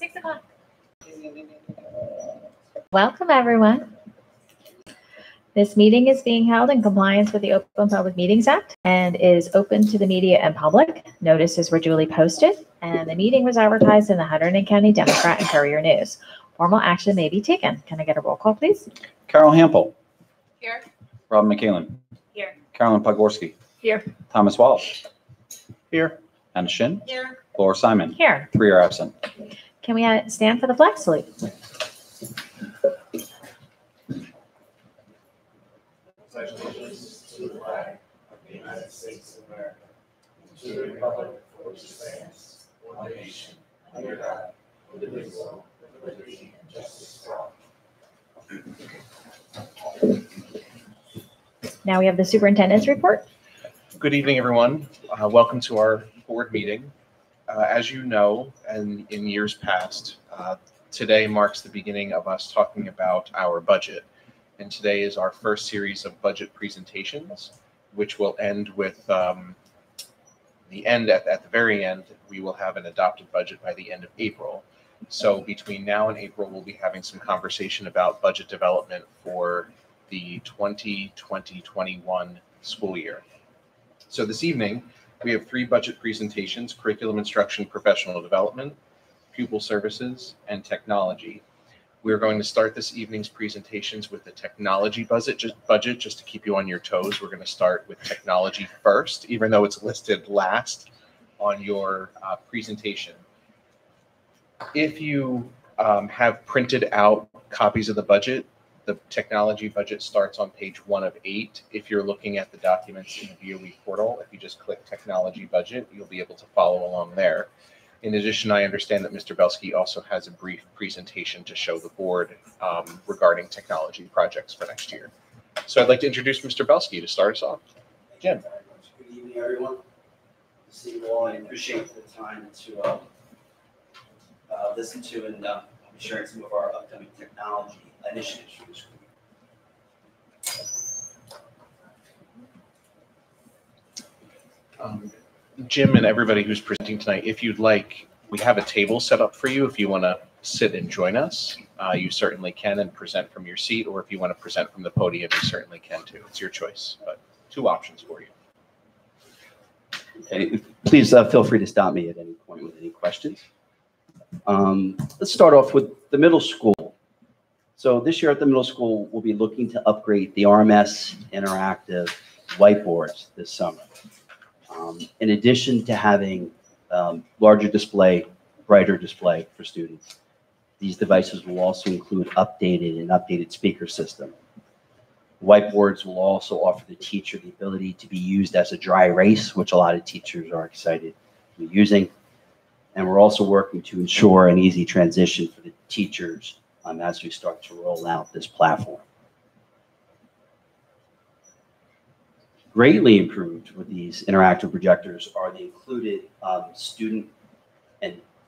6 o'clock. Welcome, everyone. This meeting is being held in compliance with the Open Public Meetings Act and is open to the media and public. Notices were duly posted, and the meeting was advertised in the Hunterdon County Democrat and Courier News. Formal action may be taken. Can I get a roll call, please? Carol Hampel. Here. Robin McCallan. Here. Carolyn Pogorski. Here. Thomas Walsh. Here. Anna Shin. Here. Laura Simon. Here. 3 are absent. Can we stand for the flag salute? Pledge allegiance to the flag of the United States of America, to the republic for which it stands, one nation, under God, indivisible, with liberty and justice for all. Now we have the superintendent's report. Good evening, everyone. Welcome to our board meeting. As you know, and in years past, today marks the beginning of us talking about our budget. And today is our first series of budget presentations, which will end with at the very end, we will have an adopted budget by the end of April. So between now and April, we'll be having some conversation about budget development for the 2020-21 school year. So this evening, we have 3 budget presentations: curriculum instruction, professional development, pupil services, and technology. We're going to start this evening's presentations with the technology budget, just to keep you on your toes. We're going to start with technology first, even though it's listed last on your presentation. If you have printed out copies of the budget, the technology budget starts on page 1 of 8. If you're looking at the documents in the DOE portal, if you just click technology budget, you'll be able to follow along there. In addition, I understand that Mr. Belsky also has a brief presentation to show the board regarding technology projects for next year. So I'd like to introduce Mr. Belsky to start us off. Jim. Good evening, everyone. Good to see you all. I appreciate the time to listen to and sharing some of our upcoming technology initiatives for the school. Jim and everybody who's presenting tonight, if you'd like, we have a table set up for you. If you want to sit and join us, you certainly can and present from your seat, or if you want to present from the podium, you certainly can too. It's your choice, but 2 options for you. Okay, please feel free to stop me at any point with any questions. Let's start off with the middle school. So this year at the middle school, we'll be looking to upgrade the RMS interactive whiteboards this summer. In addition to having larger display, brighter display for students, these devices will also include an updated speaker system. Whiteboards will also offer the teacher the ability to be used as a dry erase, which a lot of teachers are excited to be using. And we're also working to ensure an easy transition for the teachers as we start to roll out this platform. Greatly improved with these interactive projectors are the included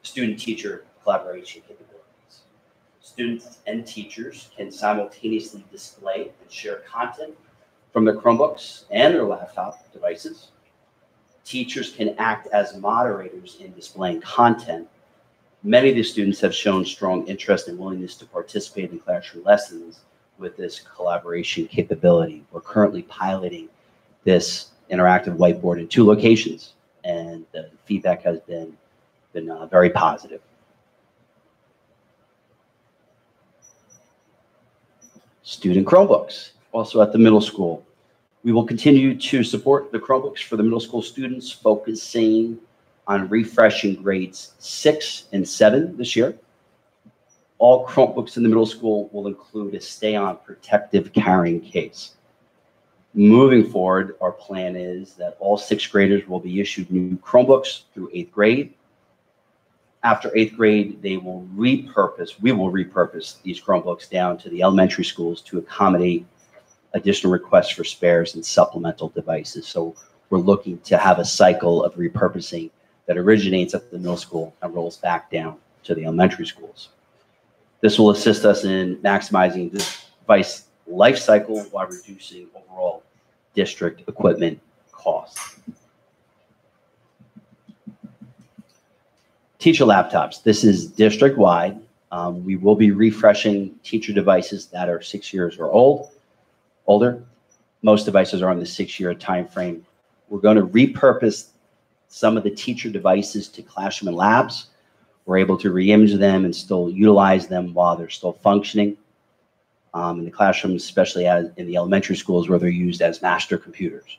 student-teacher collaboration capabilities. Students and teachers can simultaneously display and share content from their Chromebooks and their laptop devices. Teachers can act as moderators in displaying content. Many of the students have shown strong interest and willingness to participate in classroom lessons with this collaboration capability. We're currently piloting this interactive whiteboard in 2 locations, and the feedback has been very positive. Student Chromebooks, also at the middle school. We will continue to support the Chromebooks for the middle school students, focusing on refreshing grades 6 and 7 this year. All Chromebooks in the middle school will include a stay-on protective carrying case. Moving forward, our plan is that all 6th graders will be issued new Chromebooks through 8th grade. After 8th grade, we will repurpose these Chromebooks down to the elementary schools to accommodate additional requests for spares and supplemental devices. So we're looking to have a cycle of repurposing that originates at the middle school and rolls back down to the elementary schools. This will assist us in maximizing the device life cycle while reducing overall district equipment costs. Teacher laptops. This is district-wide. We will be refreshing teacher devices that are 6 years or older. Most devices are on the 6-year time frame. We're going to repurpose some of the teacher devices to classroom and labs. We're able to re-image them and still utilize them while they're still functioning in the classrooms, especially as in the elementary schools where they're used as master computers.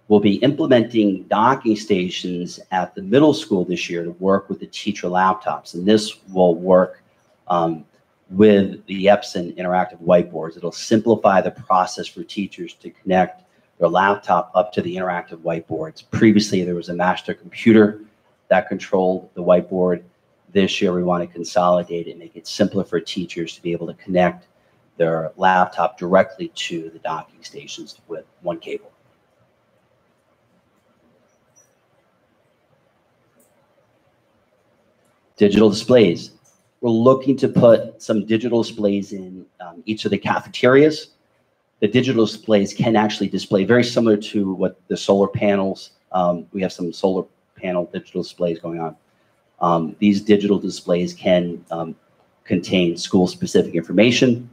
We'll be implementing docking stations at the middle school this year to work with the teacher laptops. And this will work with the Epson interactive whiteboards. It'll simplify the process for teachers to connect their laptop up to the interactive whiteboards. Previously, there was a master computer that controlled the whiteboard. This year, we want to consolidate it and make it simpler for teachers to be able to connect their laptop directly to the docking stations with one cable. Digital displays. We're looking to put some digital displays in each of the cafeterias. The digital displays can actually display very similar to what the solar panels, we have some solar panel digital displays going on. These digital displays can contain school-specific information.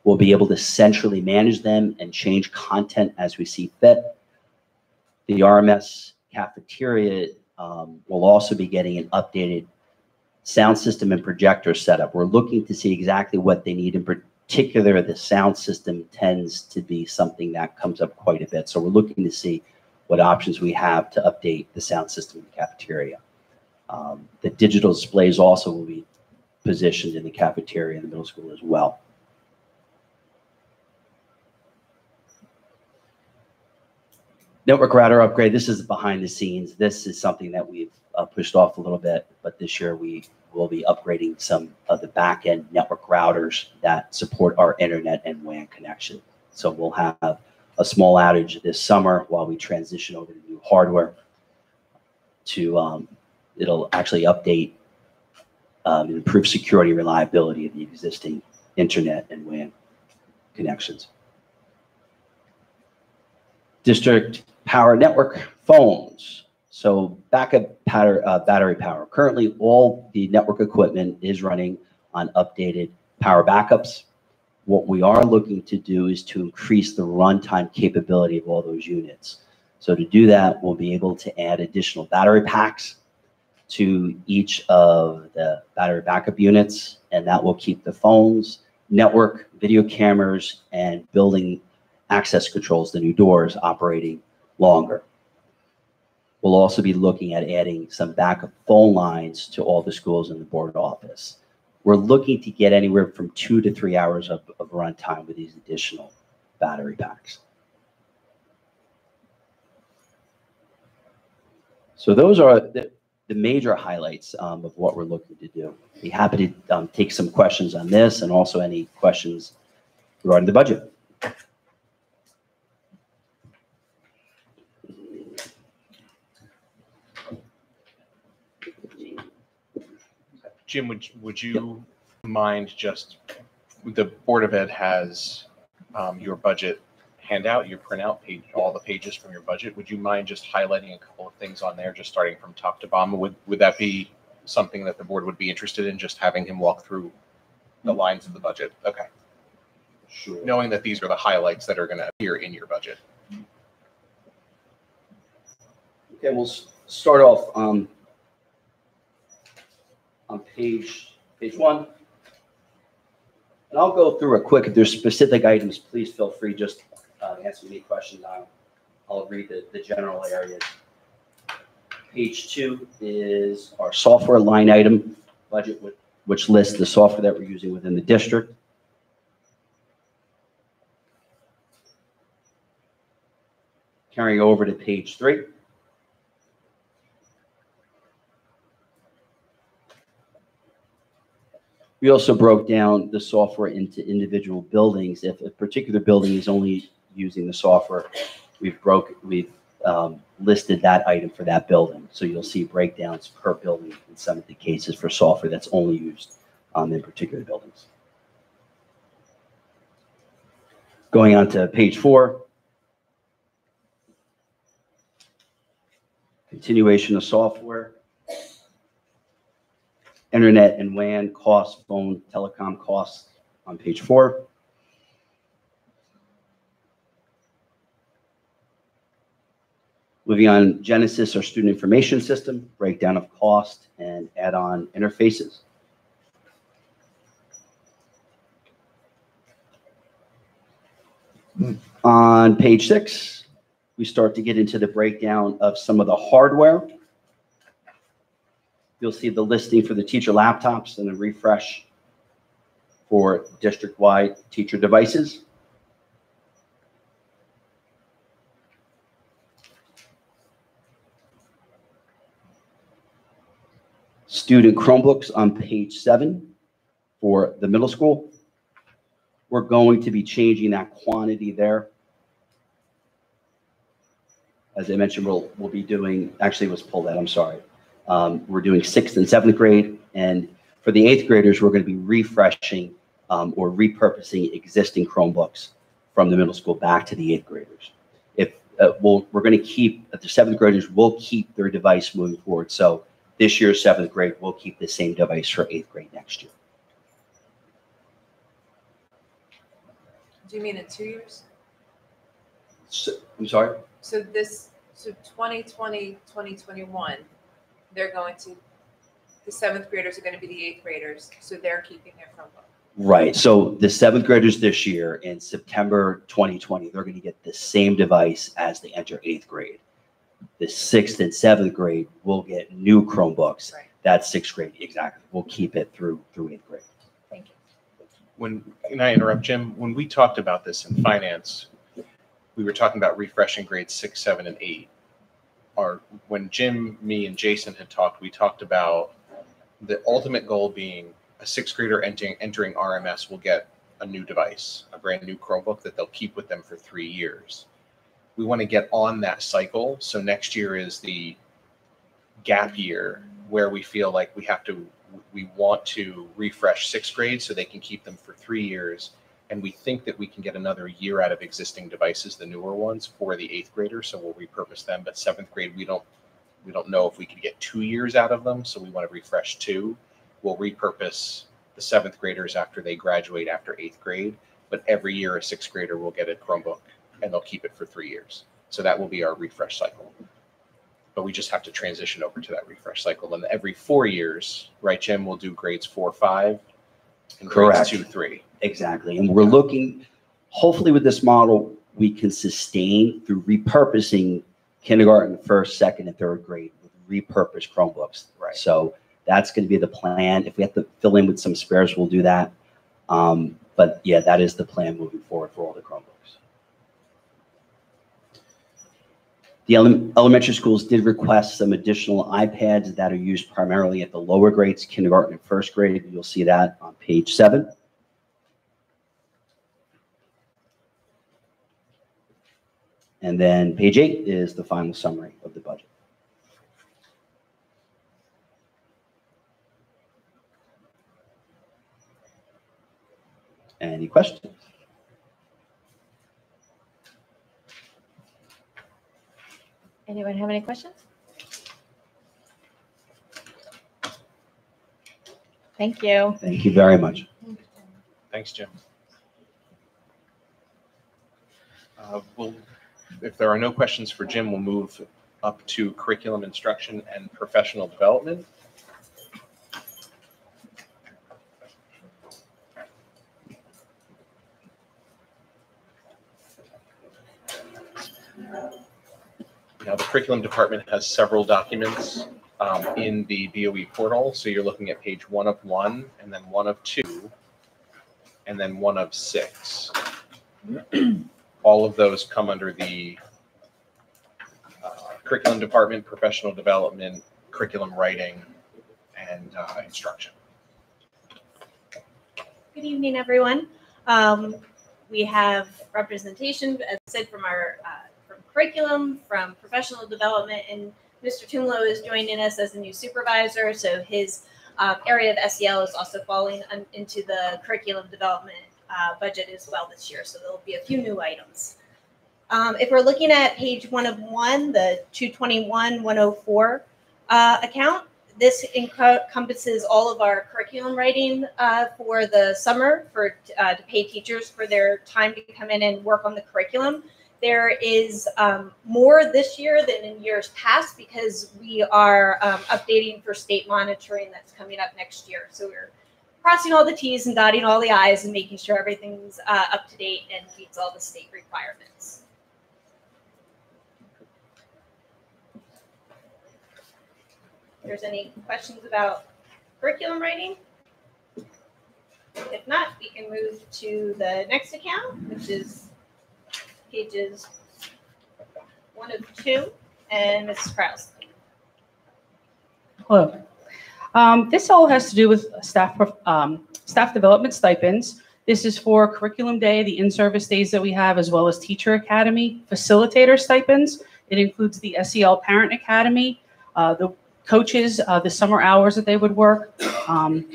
We'll be able to centrally manage them and change content as we see fit. The RMS cafeteria will also be getting an updated sound system and projector setup. We're looking to see exactly what they need. In particular, the sound system tends to be something that comes up quite a bit. So we're looking to see what options we have to update the sound system in the cafeteria. The digital displays also will be positioned in the cafeteria in the middle school as well. Network router upgrade. This is behind the scenes. This is something that we've pushed off a little bit, but this year we will be upgrading some of the back-end network routers that support our internet and WAN connection. So we'll have a small outage this summer while we transition over to new hardware. It'll actually update and improve security and reliability of the existing internet and WAN connections. District power network phones. So backup battery power. Currently, all the network equipment is running on updated power backups. What we are looking to do is to increase the runtime capability of all those units. So to do that, we'll be able to add additional battery packs to each of the battery backup units, and that will keep the phones, network, video cameras, and building access controls, the new doors, operating longer. We'll also be looking at adding some backup phone lines to all the schools in the board office. We're looking to get anywhere from 2 to 3 hours of runtime with these additional battery packs. So those are the major highlights of what we're looking to do. Be happy to take some questions on this and also any questions regarding the budget. Jim, would you mind just, the Board of Ed has your budget handout, your printout, all the pages from your budget. Would you mind just highlighting a couple of things on there, just starting from top to bottom? Would that be something that the board would be interested in, just having him walk through the lines of the budget? Okay. Sure. Knowing that these are the highlights that are going to appear in your budget. Okay, we'll start off on page 1. And I'll go through it quick. If there's specific items, please feel free just answer any questions on. I'll read the general areas. Page 2 is our software line item budget, which lists the software that we're using within the district. Carrying over to page 3. We also broke down the software into individual buildings. If a particular building is only using the software, we've listed that item for that building. So you'll see breakdowns per building in some of the cases for software that's only used in particular buildings. Going on to page 4. Continuation of software. Internet and WAN costs, phone, telecom costs on page 4. Moving on, Genesis, our student information system, breakdown of cost and add-on interfaces. On page 6, we start to get into the breakdown of some of the hardware. You'll see the listing for the teacher laptops and a refresh for district-wide teacher devices. Student Chromebooks on page 7 for the middle school. We're going to be changing that quantity there. As I mentioned, we'll be doing, actually it was pulled out, I'm sorry. We're doing 6th and 7th grade, and for the 8th graders, we're going to be refreshing or repurposing existing Chromebooks from the middle school back to the 8th graders. If we're going to keep, the 7th graders will keep their device moving forward. So this year's 7th grade will keep the same device for 8th grade next year. Do you mean in 2 years? So, I'm sorry? So 2020, 2021, they're going to, the 7th graders are going to be the 8th graders, so they're keeping their Chromebook. Right. So the 7th graders this year in September 2020, they're going to get the same device as they enter 8th grade. The 6th and 7th grade will get new Chromebooks. Right. That's 6th grade. Exactly. We'll keep it through 8th grade. Thank you. Can I interrupt, Jim? When we talked about this in finance, we were talking about refreshing grades 6, 7, and 8. When Jim, me, and Jason had talked, we talked about the ultimate goal being a 6th grader entering RMS will get a new device, a brand new Chromebook that they'll keep with them for 3 years. We want to get on that cycle. So next year is the gap year where we feel like we want to refresh 6th grade so they can keep them for 3 years. And we think that we can get another year out of existing devices, the newer ones, for the 8th graders. So we'll repurpose them. But 7th grade, we don't know if we could get 2 years out of them. So we want to refresh 2. We'll repurpose the 7th graders after they graduate after 8th grade. But every year a 6th grader will get a Chromebook and they'll keep it for 3 years. So that will be our refresh cycle. But we just have to transition over to that refresh cycle. And every 4 years, right, Jim, we'll do grades 4, 5, and grades 2, 3. Exactly. And we're looking, hopefully with this model, we can sustain through repurposing kindergarten, 1st, 2nd, and 3rd grade with repurposed Chromebooks. Right. So that's going to be the plan. If we have to fill in with some spares, we'll do that. But yeah, that is the plan moving forward for all the Chromebooks. The elementary schools did request some additional iPads that are used primarily at the lower grades, kindergarten and 1st grade. You'll see that on page 7. And then page 8 is the final summary of the budget. Any questions? Anyone have any questions? Thank you. Thank you very much. Thanks, Jim. If there are no questions for Jim, we'll move up to curriculum instruction and professional development. Now, the curriculum department has several documents in the BOE portal. So you're looking at page 1 of 1, and then 1 of 2, and then 1 of 6. All of those come under the curriculum department, professional development, curriculum writing, and instruction. Good evening, everyone. We have representation, as I said, from our from curriculum, from professional development, and Mr. Tumlo is joining us as a new supervisor, so his area of SEL is also falling into the curriculum development budget as well this year, so there'll be a few new items. If we're looking at page 1 of 1, the 221-104 account, This encompasses all of our curriculum writing for the summer to pay teachers for their time to come in and work on the curriculum. There is more this year than in years past because we are updating for state monitoring that's coming up next year. So we're crossing all the T's and dotting all the I's and making sure everything's up to date and meets all the state requirements. If there's any questions about curriculum writing? If not, we can move to the next account, which is pages 1 of 2, and Mrs. Krause. Hello. This all has to do with staff development stipends. This is for curriculum day, the in-service days that we have, as well as teacher academy facilitator stipends. It includes the SEL Parent Academy, the coaches, the summer hours that they would work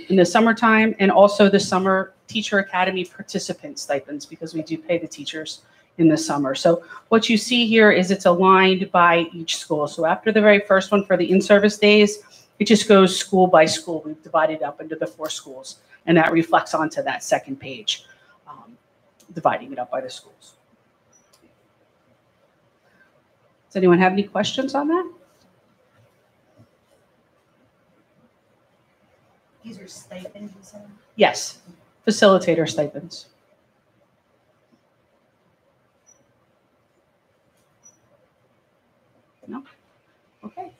in the summertime, and also the summer teacher academy participant stipends, because we do pay the teachers in the summer. So what you see here is it's aligned by each school. So after the very first one for the in-service days, it just goes school by school. We've divided up into the 4 schools, and that reflects onto that second page, dividing it up by the schools. Does anyone have any questions on that? These are stipends, you said? Yes, facilitator stipends. No? Okay.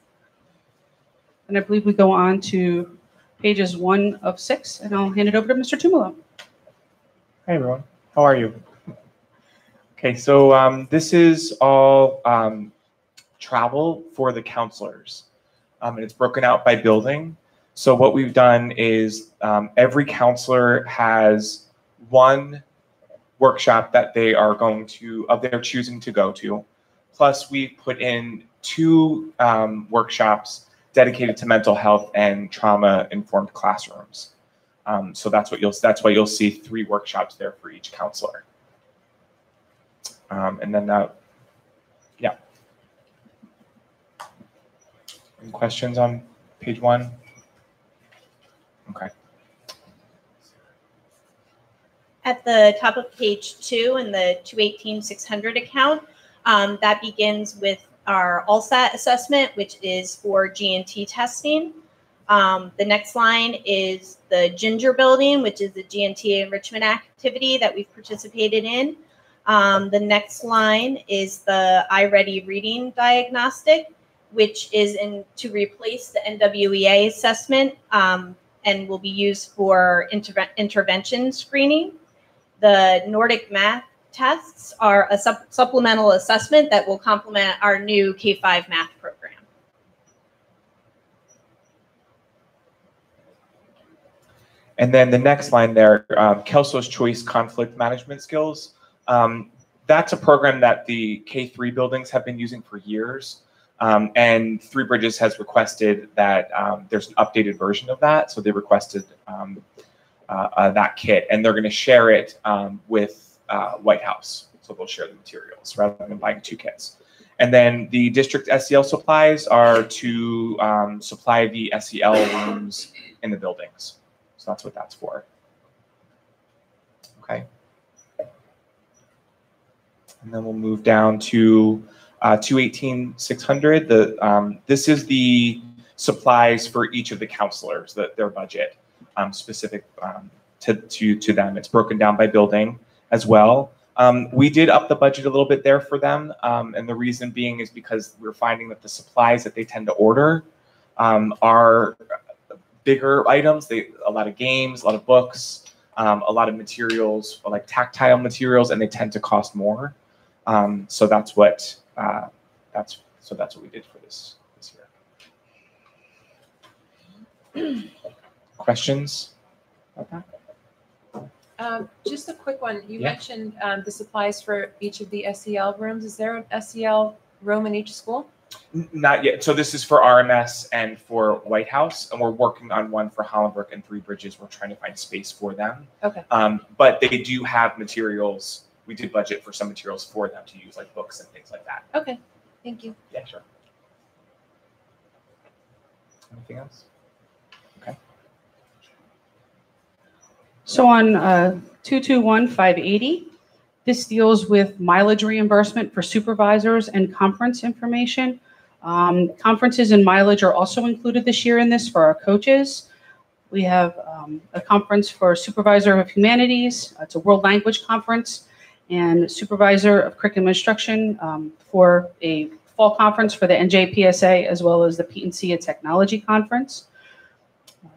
And I believe we go on to pages 1 of 6, and I'll hand it over to Mr. Tumolo. Hi, everyone. How are you? Okay, so this is all travel for the counselors, and it's broken out by building. So what we've done is every counselor has one workshop that they are going to, of their choosing to go to. Plus we put in 2 workshops dedicated to mental health and trauma-informed classrooms. So that's why you'll see 3 workshops there for each counselor. And then yeah. Any questions on page 1? Okay. At the top of page 2 in the 218-600 account, that begins with our LSAT assessment, which is for G&T testing. The next line is the Ginger Building, which is the G&T enrichment activity that we've participated in. The next line is the iReady reading diagnostic, which is to replace the NWEA assessment and will be used for intervention screening. The Nordic math tests are a supplemental assessment that will complement our new K-5 math program. And then the next line there, Kelso's Choice Conflict Management Skills. That's a program that the K-3 buildings have been using for years. And Three Bridges has requested that there's an updated version of that. So they requested that kit, and they're going to share it with White House. So they'll share the materials rather than buying 2 kits. And then the district SEL supplies are to supply the SEL rooms in the buildings. So that's what that's for. Okay. And then we'll move down to 218-600. This is the supplies for each of the counselors, their budget specific to them. It's broken down by building as well. We did up the budget a little bit there for them, and the reason being is because we're finding that the supplies that they tend to order are bigger items. A lot of games, a lot of books, a lot of materials like tactile materials, and they tend to cost more. So that's what we did for this year. Questions about that? Just a quick one. You mentioned the supplies for each of the SEL rooms. Is there an SEL room in each school? Not yet. So this is for RMS and for White House, and we're working on one for Hollenbrook and Three Bridges. We're trying to find space for them. Okay. But they do have materials. We did budget for some materials for them to use, like books and things like that. Okay. Thank you. Yeah, sure. Anything else? So on 221580, this deals with mileage reimbursement for supervisors and conference information. Conferences and mileage are also included this year in this for our coaches. We have a conference for Supervisor of Humanities. It's a World Language Conference, and Supervisor of Curriculum Instruction for a fall conference for the NJPSA, as well as the PNC Technology Conference.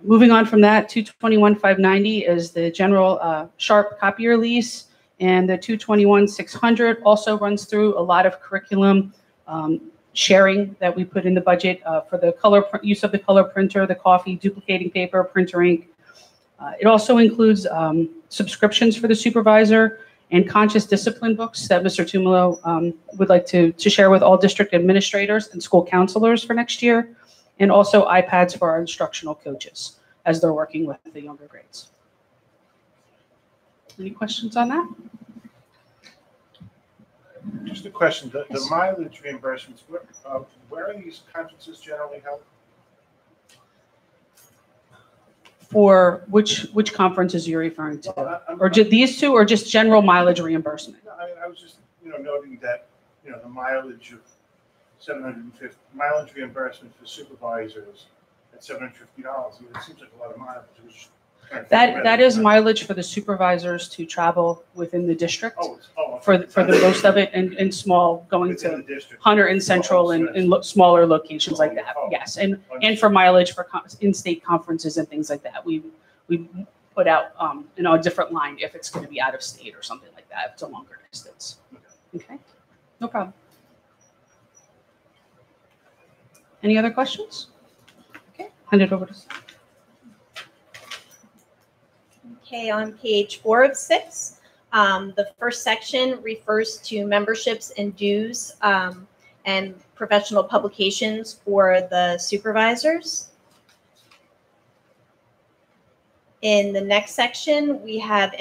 Moving on from that, 221590 is the general Sharp copier lease, and the 221600 also runs through a lot of curriculum sharing that we put in the budget for the use of the color printer, the coffee, duplicating paper, printer ink. It also includes subscriptions for the supervisor and conscious discipline books that Mr. Tumolo would like to share with all district administrators and school counselors for next year, and also iPads for our instructional coaches as they're working with the younger grades. Any questions on that? Just a question, the mileage reimbursements, where are these conferences generally held? For which conferences you're referring to? Well, Or these two, or just general mileage reimbursement? No, I was just, noting that, the mileage of $750, mileage reimbursement for supervisors at $750, it seems like a lot of mileage. That is mileage for the supervisors to travel within the district. For the most of it, and small going to Hunter and Central and smaller locations like that. Yes, and for mileage for in-state conferences and things like that. We put out a different line if it's going to be out of state or something like that. If it's a longer distance. Okay, no problem. Any other questions? Okay, hand it over to Sam. Okay, on page 4 of 6, the first section refers to memberships and dues and professional publications for the supervisors. In the next section, we have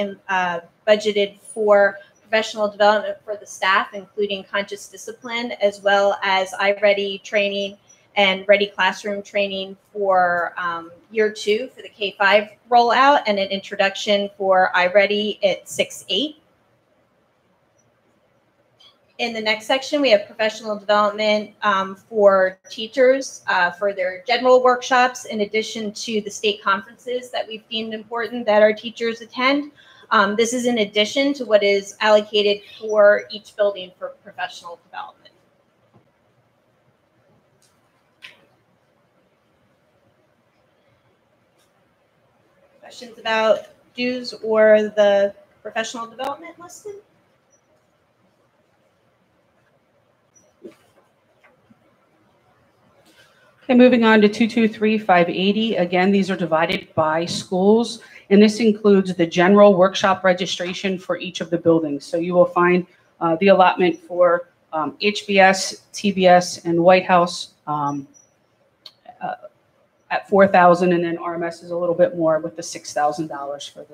budgeted for professional development for the staff, including conscious discipline, as well as iReady training and Ready Classroom training for year 2 for the K-5 rollout, and an introduction for iReady at 6-8. In the next section, we have professional development for teachers for their general workshops, in addition to the state conferences that we've deemed important that our teachers attend. This is in addition to what is allocated for each building for professional development. Questions about dues or the professional development listed? Okay, moving on to 223580. Again, these are divided by schools, and this includes the general workshop registration for each of the buildings. So you will find the allotment for HBS, TBS, and White House at $4,000, and then RMS is a little bit more with the $6,000 for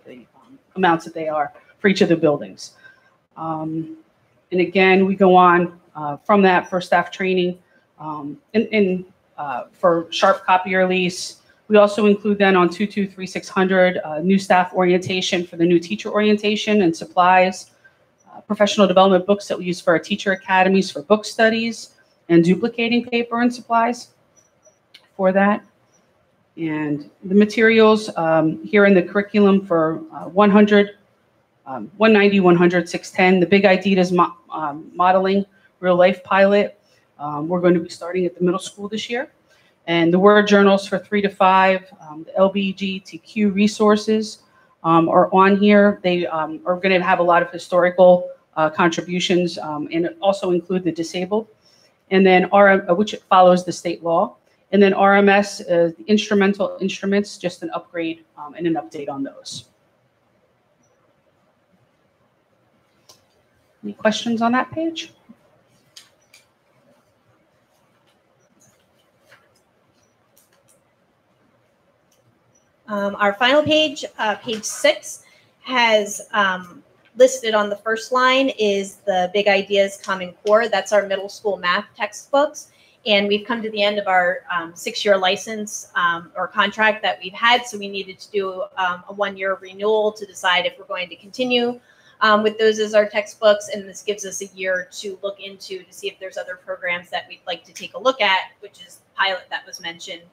the amounts that they are for each of the buildings. And again, we go on from that for staff training for Sharp copier lease. We also include then on 223600 new staff orientation for the new teacher orientation and supplies, professional development books that we use for our teacher academies for book studies, and duplicating paper and supplies for that. And the materials here in the curriculum for 100, 190, 100, 610, the Big Ideas modeling real life pilot. We're going to be starting at the middle school this year. And the Word journals for 3 to 5, the LBGTQ resources are on here. They are going to have a lot of historical contributions and also include the disabled. And then which follows the state law. And then RMS, the instrumental instruments, just an upgrade and an update on those. Any questions on that page? Our final page, page 6, has listed on the first line is the Big Ideas Common Core. That's our middle school math textbooks. And we've come to the end of our 6-year license or contract that we've had. So we needed to do a 1-year renewal to decide if we're going to continue with those as our textbooks. And this gives us a year to look into to see if there's other programs that we'd like to take a look at, which is pilot that was mentioned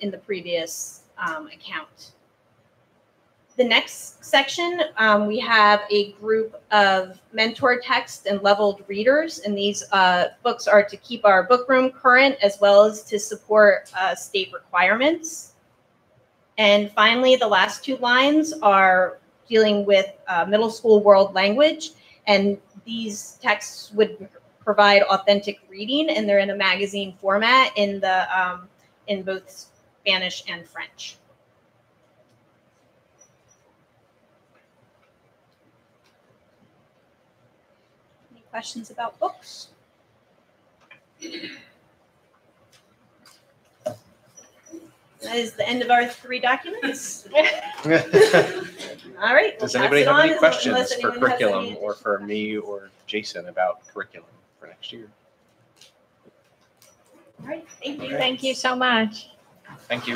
in the previous account. The next section, we have a group of mentor text and leveled readers, and these books are to keep our book room current as well as to support state requirements. And finally, the last 2 lines are dealing with middle school world language, and these texts would provide authentic reading, and they're in a magazine format in both Spanish and French. Questions about books? That is the end of our 3 documents. All right. Does we'll anybody pass have it any on questions unless for anyone has curriculum any or for me or Jason about curriculum for next year? All right. Thank you. Thank you so much. Thank you.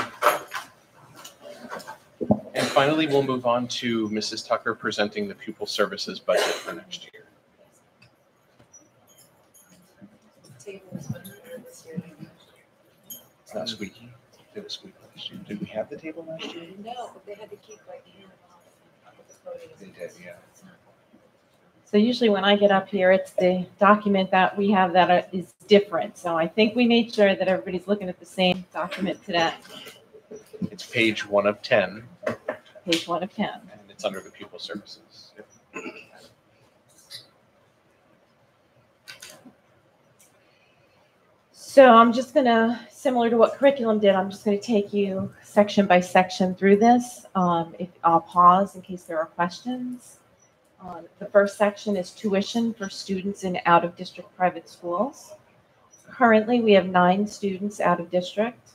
And finally, we'll move on to Mrs. Tucker presenting the pupil services budget for next year. Last week, it was week last year. Did we have the table last year? No, but they had to keep like hand off with the podium. They did, yeah. So usually when I get up here, it's the document that we have that is different. So I think we made sure that everybody's looking at the same document today, It's page 1 of 10, page 1 of 10. and it's under the pupil services. So I'm just gonna, similar to what curriculum did, I'm just gonna take you section by section through this. If I'll pause in case there are questions. The first section is tuition for students in out-of-district private schools. Currently, we have 9 students out of district.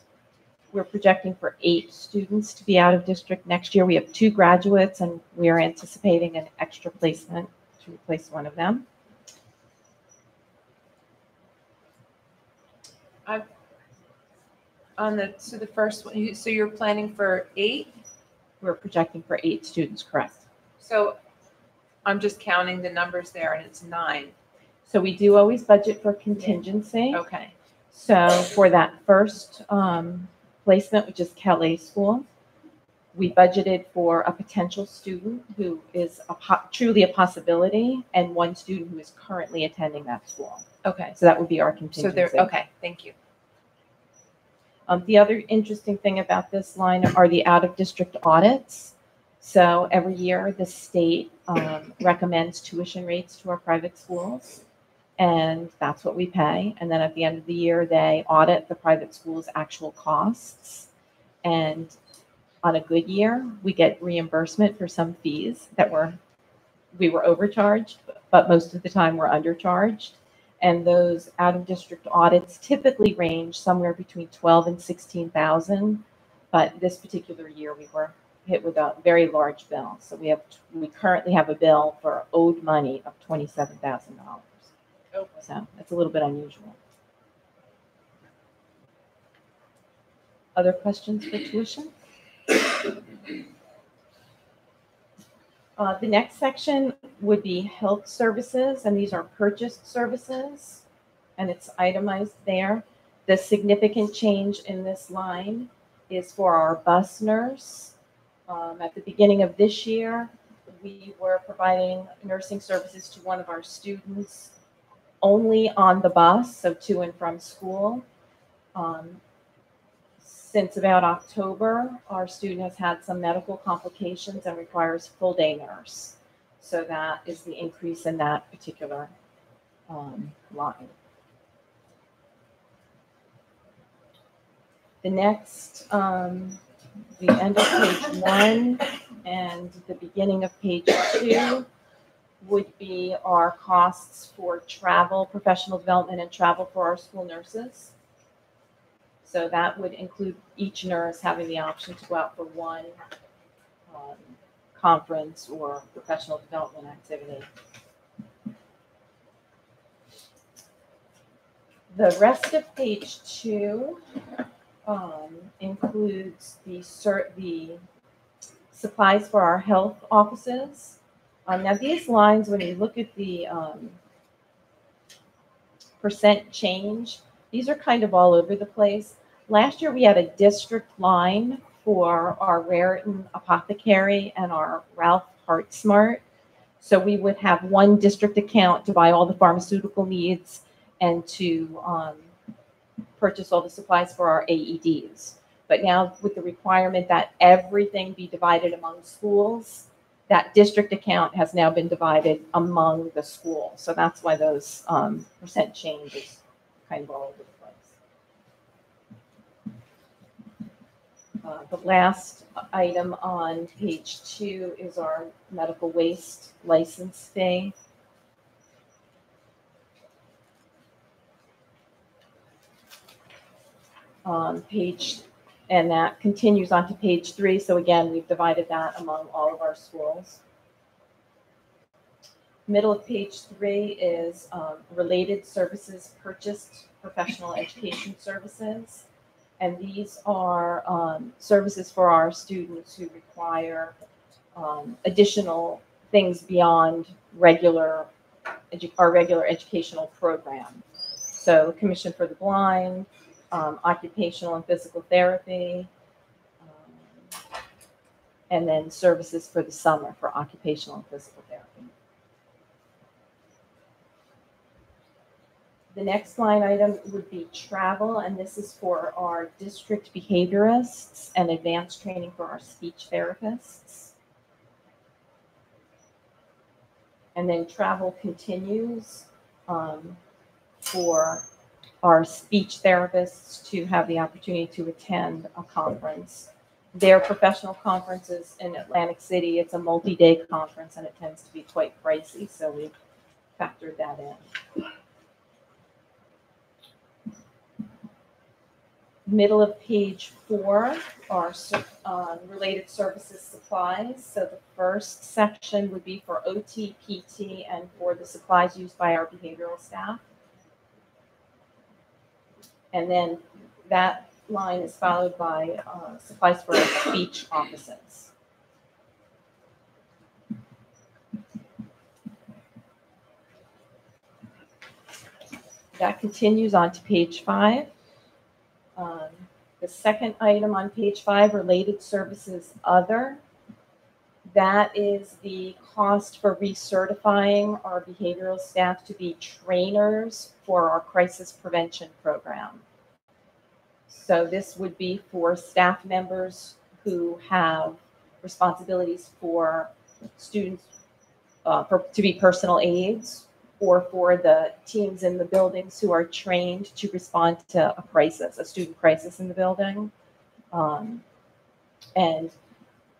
We're projecting for 8 students to be out of district next year. We have 2 graduates, and we are anticipating an extra placement to replace one of them. So the first one, so you're planning for 8? We're projecting for 8 students, correct? So I'm just counting the numbers there and it's 9. So we do always budget for contingency. Okay. So for that first placement, which is Kelly School, we budgeted for a potential student who is truly a possibility and 1 student who is currently attending that school. Okay. So that would be our So contingency. okay. Thank you. The other interesting thing about this line are the out-of-district audits. So every year, the state recommends tuition rates to our private schools, and that's what we pay. And then at the end of the year, they audit the private school's actual costs. And on a good year, we get reimbursement for some fees that we were overcharged, but most of the time we're undercharged. And those out-of-district audits typically range somewhere between $12,000 and $16,000. But this particular year, we were hit with a very large bill. So we currently have a bill for owed money of $27,000. Okay. So that's a little bit unusual. Other questions for tuition? The next section would be health services, and these are purchased services, and it's itemized there. The significant change in this line is for our bus nurse. At the beginning of this year, we were providing nursing services to one of our students only on the bus, so to and from school. Since about October, our student has had some medical complications and requires full-day nurse. So that is the increase in that particular line. The next, the end of page 1 and the beginning of page 2 would be our costs for travel, professional development, and travel for our school nurses. So that would include each nurse having the option to go out for one conference or professional development activity. The rest of page 2 includes the supplies for our health offices. Now these lines, when you look at the percent change, these are kind of all over the place. Last year we had a district line for our Raritan Apothecary and our Ralph Hart Smart. So we would have one district account to buy all the pharmaceutical needs and to purchase all the supplies for our AEDs. But now with the requirement that everything be divided among schools, that district account has now been divided among the schools. So that's why those percent change is kind of all over the place. The last item on page 2 is our medical waste license fee. And that continues on to page 3. So again, we've divided that among all of our schools. Middle of page 3 is related services purchased professional education services. And these are services for our students who require additional things beyond our regular educational program. So Commission for the Blind, occupational and physical therapy, and then services for the summer for occupational and physical therapy. The next line item would be travel, and this is for our district behaviorists and advanced training for our speech therapists. And then travel continues for our speech therapists to have the opportunity to attend a conference. Their professional conferences in Atlantic City, it's a multi-day conference and it tends to be quite pricey, so we factored that in. Middle of page 4 are related services supplies. So the first section would be for OT, PT, and for the supplies used by our behavioral staff. And then that line is followed by supplies for our speech offices. That continues on to page 5. The second item on page 5, related services other, that is the cost for recertifying our behavioral staff to be trainers for our crisis prevention program. So this would be for staff members who have responsibilities for students to be personal aides, or for the teams in the buildings who are trained to respond to a crisis, a student crisis in the building. And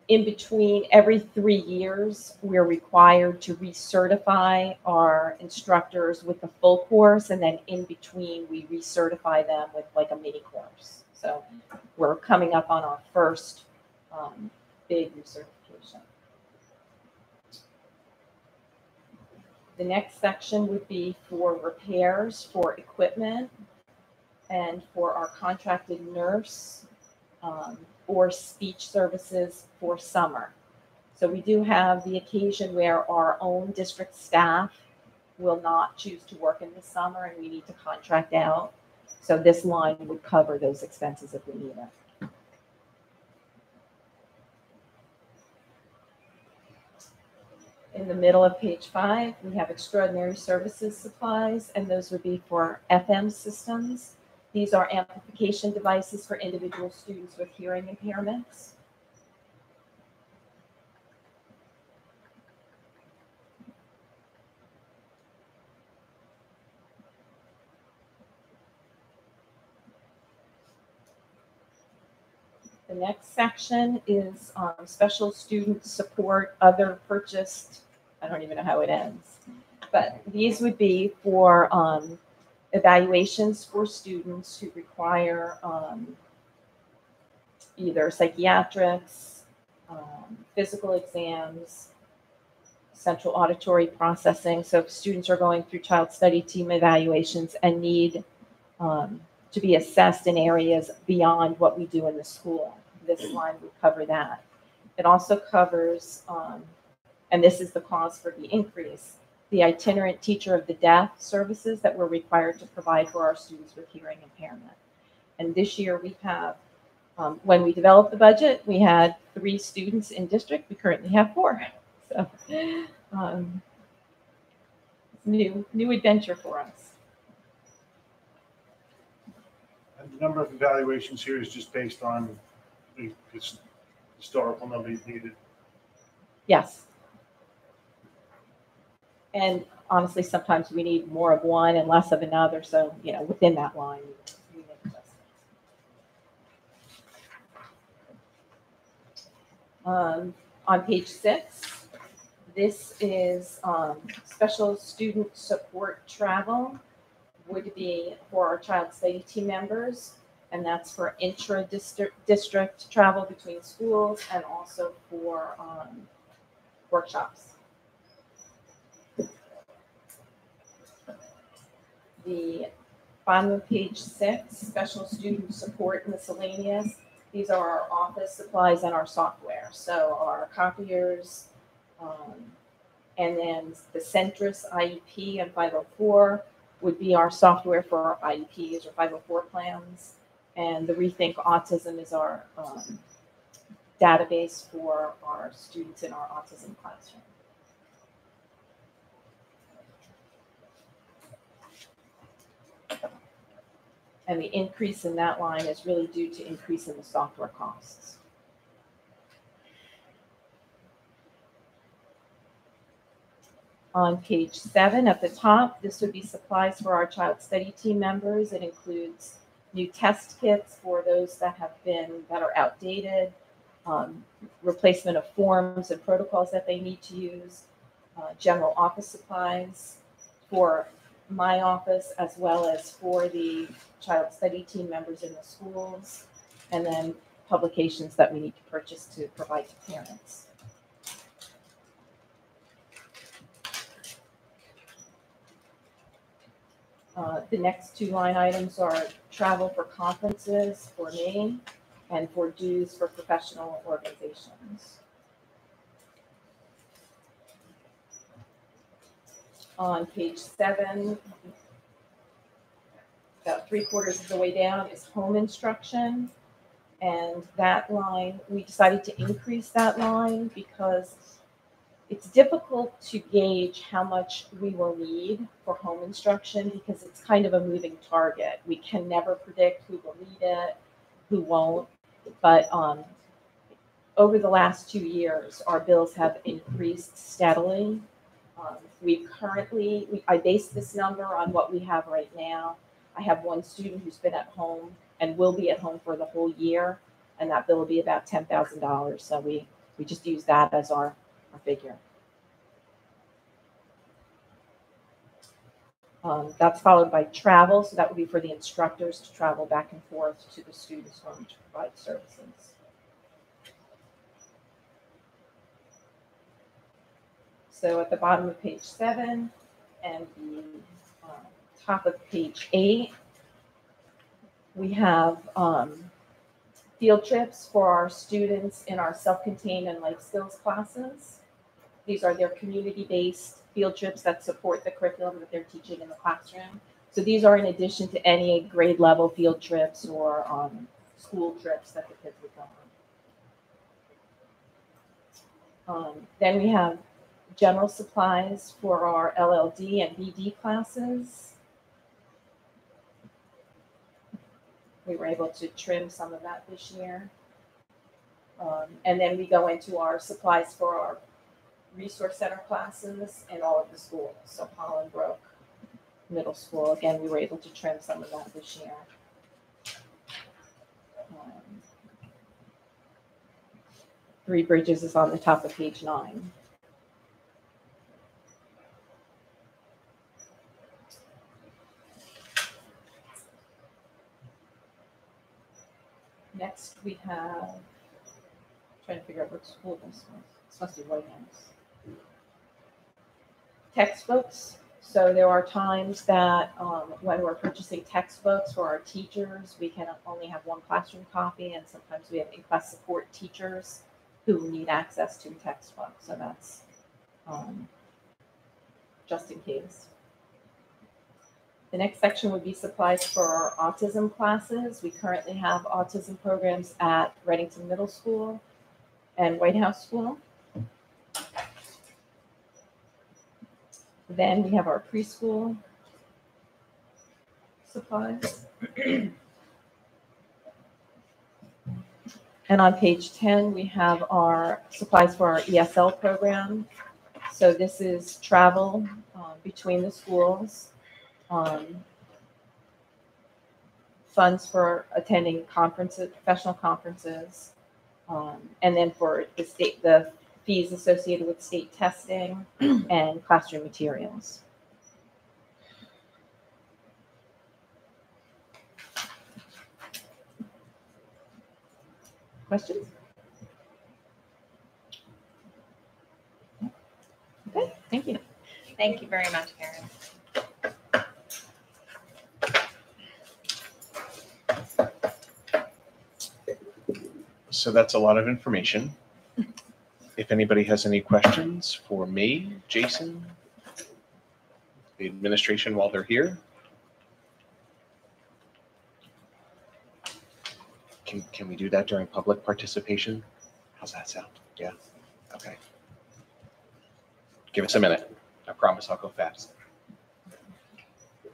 in between, every 3 years, we're required to recertify our instructors with the full course, and then in between, we recertify them with like a mini course. So we're coming up on our first big recertification. The next section would be for repairs for equipment and for our contracted nurse or speech services for summer. So we do have the occasion where our own district staff will not choose to work in the summer and we need to contract out. So this line would cover those expenses if we need it. In the middle of page 5, we have extraordinary services supplies, and those would be for FM systems. These are amplification devices for individual students with hearing impairments. The next section is special student support, other purchased, I don't even know how it ends, but these would be for evaluations for students who require either psychiatrics, physical exams, central auditory processing. So if students are going through child study team evaluations and need to be assessed in areas beyond what we do in the school. This line would cover that. It also covers, and this is the cause for the increase, the itinerant teacher of the deaf services that we're required to provide for our students with hearing impairment. And this year we have, when we developed the budget, we had 3 students in district. We currently have 4. So new adventure for us. And the number of evaluations here is just based on the historical number needed. Yes. And honestly, sometimes we need more of one and less of another. So, within that line, we make adjustments. On page 6, this is special student support travel would be for our child study team members, and that's for intra-district travel between schools and also for workshops. The bottom of page 6, special student support miscellaneous. These are our office supplies and our software. So our copiers, and then the Centris IEP and 504 would be our software for our IEPs or 504 plans. And the Rethink Autism is our database for our students in our autism classroom. And the increase in that line is really due to increase in the software costs. On page 7 at the top, this would be supplies for our child study team members. It includes new test kits for those that are outdated, replacement of forms and protocols that they need to use, general office supplies for my office as well as for the child study team members in the schools, and then publications that we need to purchase to provide to parents. The next 2 line items are travel for conferences for me and for dues for professional organizations. On page 7, about 3/4 of the way down is home instruction. And that line, we decided to increase that line because it's difficult to gauge how much we will need for home instruction because it's kind of a moving target. We can never predict who will need it, who won't. But over the last 2 years, our bills have increased steadily. I base this number on what we have right now. I have 1 student who's been at home and will be at home for the whole year, and that bill will be about $10,000. So we just use that as our figure. That's followed by travel. So that would be for the instructors to travel back and forth to the students' home to provide services. So at the bottom of page 7 and the top of page 8, we have field trips for our students in our self-contained and life skills classes. These are their community-based field trips that support the curriculum that they're teaching in the classroom. So these are in addition to any grade level field trips or school trips that the kids would go on. Then we have general supplies for our LLD and BD classes. We were able to trim some of that this year. And then we go into our supplies for our resource center classes in all of the schools. So Hollenbrook Middle School, again, we were able to trim some of that this year. Three Bridges is on the top of page 9. Next, we have, trying to figure out what school this was. This must be White House. Textbooks. So there are times that when we're purchasing textbooks for our teachers, we can only have one classroom copy, and sometimes we have in-class support teachers who need access to a textbook. So that's just in case. The next section would be supplies for our autism classes. We currently have autism programs at Reddington Middle School and White House School. Then we have our preschool supplies. And on page 10, we have our supplies for our ESL program. So this is travel between the schools, funds for attending conferences, professional conferences, and then for the fees associated with state testing and classroom materials. Questions? Okay, thank you. Thank you very much, Karen. So that's a lot of information. If anybody has any questions for me, Jason, the administration while they're here. Can we do that during public participation? How's that sound? Yeah, okay. Give us a minute. I promise I'll go fast.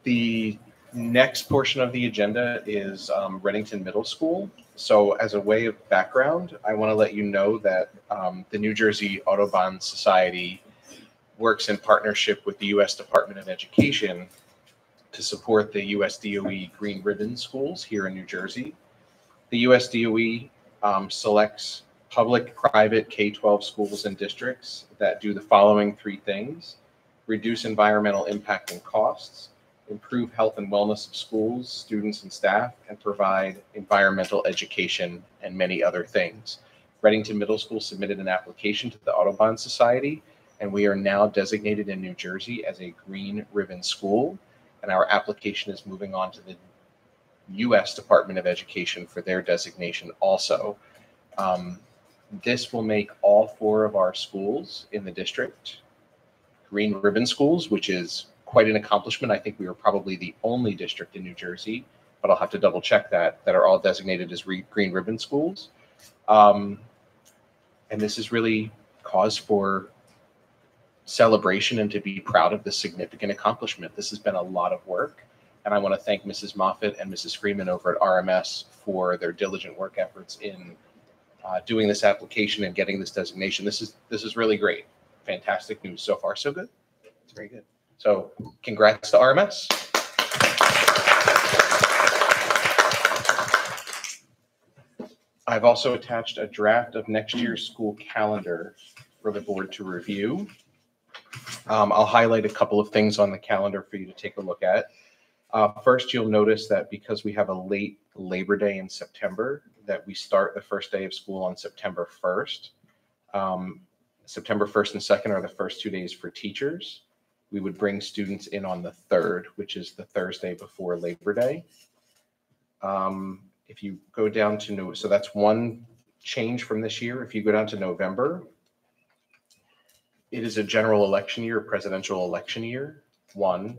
The next portion of the agenda is Reddington Middle School. So as a way of background, I want to let you know that the New Jersey Audubon Society works in partnership with the U.S. Department of Education to support the U.S. DOE Green Ribbon schools here in New Jersey. The U.S. DOE selects public, private K-12 schools and districts that do the following three things: reduce environmental impact and costs, improve health and wellness of schools, students, and staff, and provide environmental education and many other things. Reddington Middle School submitted an application to the Audubon Society, and we are now designated in New Jersey as a Green Ribbon school, and our application is moving on to the U.S. Department of Education for their designation also. This will make all 4 of our schools in the district Green Ribbon schools, which is quite an accomplishment. I think we are probably the only district in New Jersey, but I'll have to double check that are all designated as Green Ribbon schools. And this is really cause for celebration and to be proud of this significant accomplishment. This has been a lot of work, and I want to thank Mrs. Moffitt and Mrs. Freeman over at RMS for their diligent work efforts in doing this application and getting this designation. This is really great. Fantastic news. So far, so good. It's very good. So congrats to RMS. I've also attached a draft of next year's school calendar for the board to review. I'll highlight a couple of things on the calendar for you to take a look at. First, you'll notice that because we have a late Labor Day in September, that we start the first day of school on September 1st. September 1st and 2nd are the first 2 days for teachers. We would bring students in on the 3rd, which is the Thursday before Labor Day. If you go down to, so that's one change from this year. If you go down to November, it is a general election year, presidential election year, 1.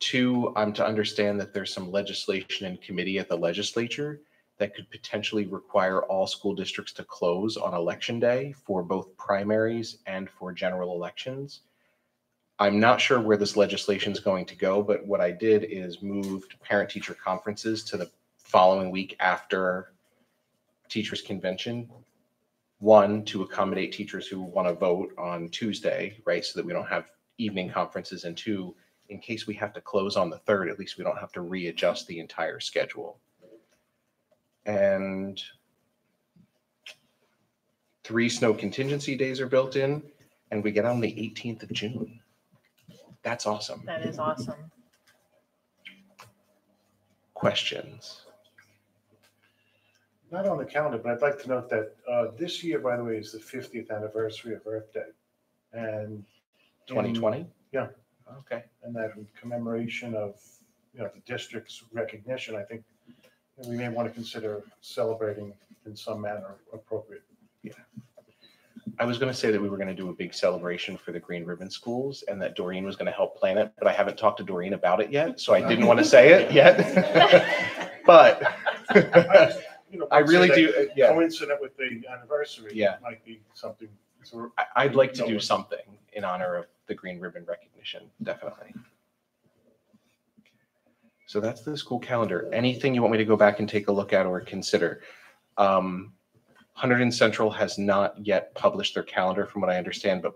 2, I'm to understand that there's some legislation in committee at the legislature that could potentially require all school districts to close on election day for both primaries and for general elections. I'm not sure where this legislation is going to go, but what I did is moved parent-teacher conferences to the following week after teachers' convention. 1, to accommodate teachers who want to vote on Tuesday, right, so that we don't have evening conferences, and 2, in case we have to close on the 3rd, at least we don't have to readjust the entire schedule. And 3 snow contingency days are built in, and we get on the 18th of June. That's awesome. That is awesome. Questions? Not on the calendar, but I'd like to note that this year, by the way, is the 50th anniversary of Earth Day. And 2020? Yeah. Okay. And that in commemoration of, the district's recognition, I think we may want to consider celebrating in some manner appropriate. I was going to say that we were going to do a big celebration for the Green Ribbon Schools and that Doreen was going to help plan it, but I haven't talked to Doreen about it yet, so I didn't want to say it yet. But I really do, yeah. Coincident with the anniversary. Yeah. Might be something. I'd like to do something in honor of the Green Ribbon recognition, definitely. So that's the school calendar. Anything you want me to go back and take a look at or consider? Hunterdon Central has not yet published their calendar from what I understand,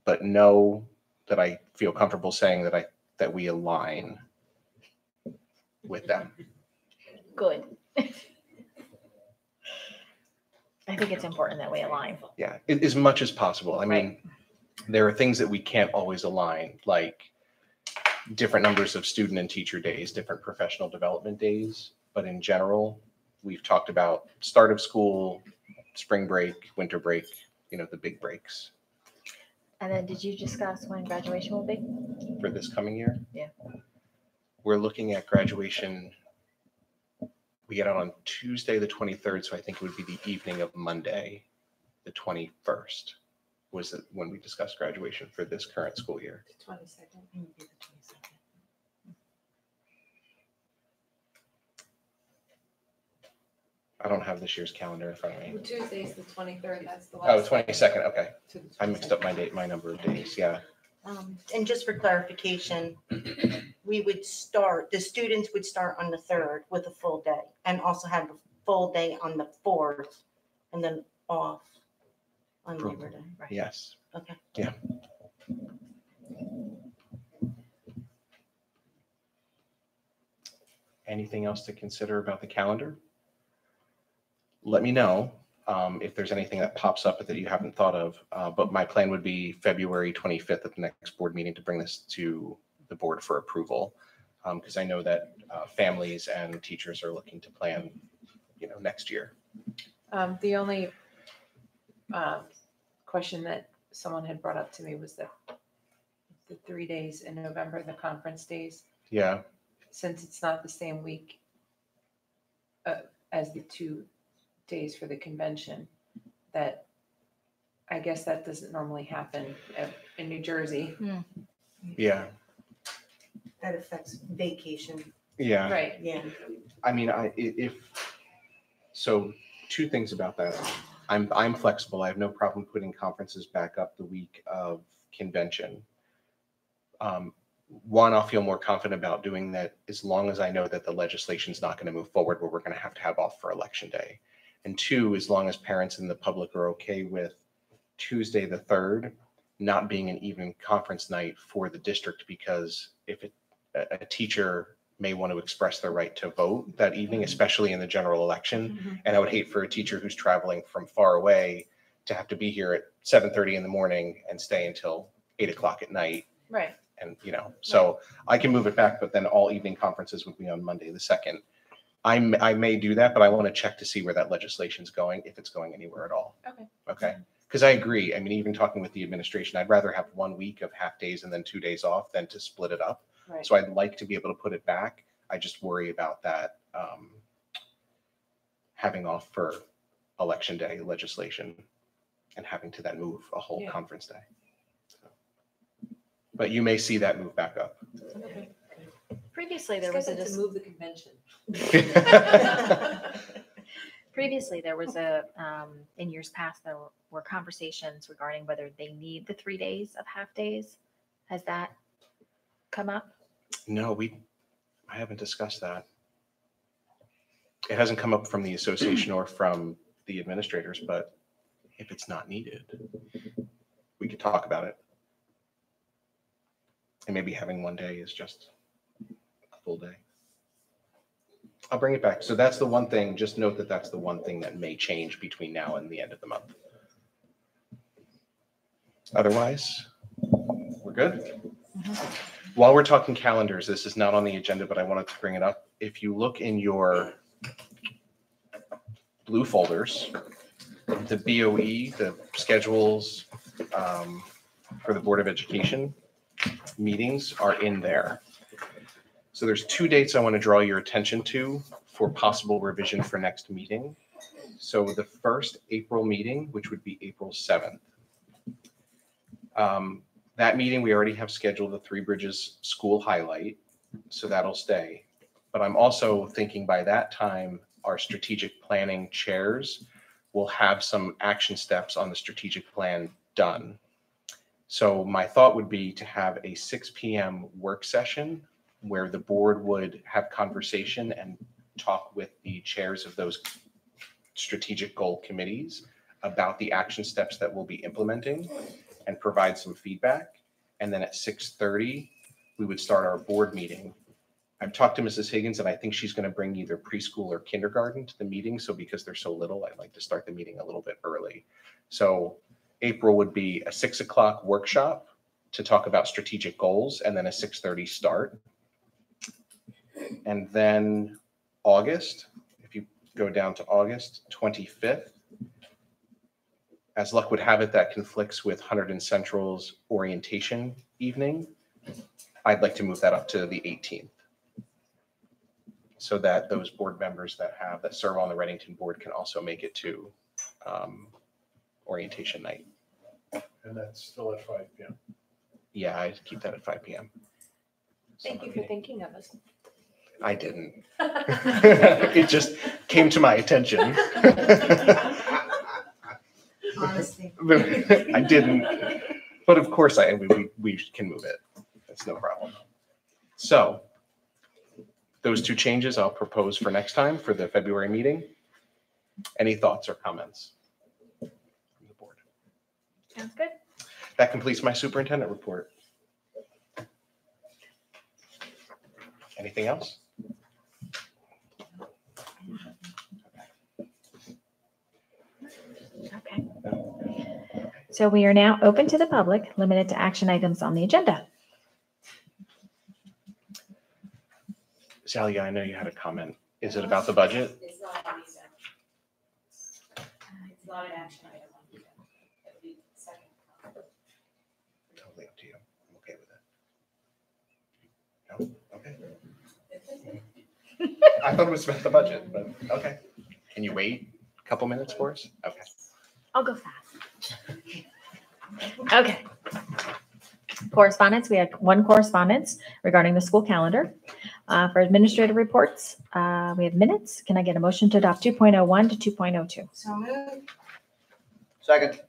but know that I feel comfortable saying that we align with them. Good. I think it's important that we align. Yeah, as much as possible. I mean, there are things that we can't always align, like different numbers of student and teacher days, different professional development days. But in general, we've talked about start of school, spring break, winter break, the big breaks. And then did you discuss when graduation will be? For this coming year? Yeah. We're looking at graduation. We get out on Tuesday, the 23rd, so I think it would be the evening of Monday, the 21st, was when we discussed graduation for this current school year. 22nd. I don't have this year's calendar in front of me. Well, Tuesday's the 23rd, that's the last. Oh, 22nd, okay. To the I mixed up my number of days, yeah. And just for clarification, the students would start on the 3rd with a full day and also have a full day on the 4th and then off on Labor Day. Right. Yes. Okay. Yeah. Anything else to consider about the calendar? Let me know if there's anything that pops up that you haven't thought of. But my plan would be February 25th at the next board meeting to bring this to the board for approval. Because I know that families and teachers are looking to plan, next year. The only question that someone had brought up to me was that the 3 days in November, the conference days, Yeah. since it's not the same week as the 2 days for the convention, that I guess that doesn't normally happen in New Jersey. Yeah. That affects vacation. Yeah. Right. Yeah. I mean, so 2 things about that. I'm flexible. I have no problem putting conferences back up the week of convention. One, I'll feel more confident about doing that as long as I know that the legislation's not going to move forward where we're going to have off for election day. And 2, as long as parents and the public are okay with Tuesday the 3rd not being an evening conference night for the district, because if a teacher may want to express their right to vote that evening, especially in the general election. And I would hate for a teacher who's traveling from far away to have to be here at 7:30 in the morning and stay until 8 o'clock at night. Right. And, so I can move it back, but then all evening conferences would be on Monday the 2nd. I may do that, but I want to check to see where that legislation's going, if it's going anywhere at all. Okay. Okay. Because I agree. I mean, even talking with the administration, I'd rather have 1 week of half days and then 2 days off than to split it up. Right. So I'd like to be able to put it back. I just worry about that having off for election day legislation and having to then move a whole conference day. So. But you may see that move back up. Okay. Previously, there was to move the convention. Previously, there was in years past, there were conversations regarding whether they need the 3 days of half days. Has that come up? No, I haven't discussed that. It hasn't come up from the association or from the administrators, but if it's not needed, we could talk about it. And maybe having 1 day is just a full day. I'll bring it back. So that's the one thing, just note that that's the one thing that may change between now and the end of the month. Otherwise, we're good. While we're talking calendars, this is not on the agenda, but I wanted to bring it up. If you look in your blue folders, the BOE, the schedules for the Board of Education, meetings are in there. So there's 2 dates I want to draw your attention to for possible revision for next meeting. So the first April meeting, which would be April 7th. That meeting, we already have scheduled the Three Bridges school highlight, so that'll stay. But I'm also thinking by that time, our strategic planning chairs will have some action steps on the strategic plan done. So my thought would be to have a 6 p.m. work session where the board would have conversation and talk with the chairs of those strategic goal committees about the action steps that we'll be implementing and provide some feedback. And then at 6:30, we would start our board meeting. I've talked to Mrs. Higgins and I think she's going to bring either preschool or kindergarten to the meeting. So because they're so little, I'd like to start the meeting a little bit early. So April would be a 6 o'clock workshop to talk about strategic goals and then a 6:30 start. And then August, if you go down to August 25th, as luck would have it, that conflicts with Hunterdon Central's orientation evening. I'd like to move that up to the 18th so that those board members that serve on the Readington board can also make it to orientation night. And that's still at 5 p.m. Yeah, I keep that at 5 p.m. Thank you for thinking of us. I didn't. It just came to my attention. Honestly. I didn't, but of course we can move it. That's no problem. So those 2 changes I'll propose for next time for the February meeting. Any thoughts or comments from the board? Sounds good. That completes my superintendent report. Anything else? Okay. So we are now open to the public, limited to action items on the agenda. Sally, I know you had a comment. Is it about the budget? It's not on the agenda. It's not an action item on the agenda. It would be the second. Totally up to you. I'm okay with it. No? Okay. I thought it was about the budget, but okay. Can you wait a couple minutes for us? Okay. I'll go fast. Okay. Correspondence, we have 1 correspondence regarding the school calendar. For administrative reports, we have minutes. Can I get a motion to adopt 2.01 to 2.02? So moved. Second.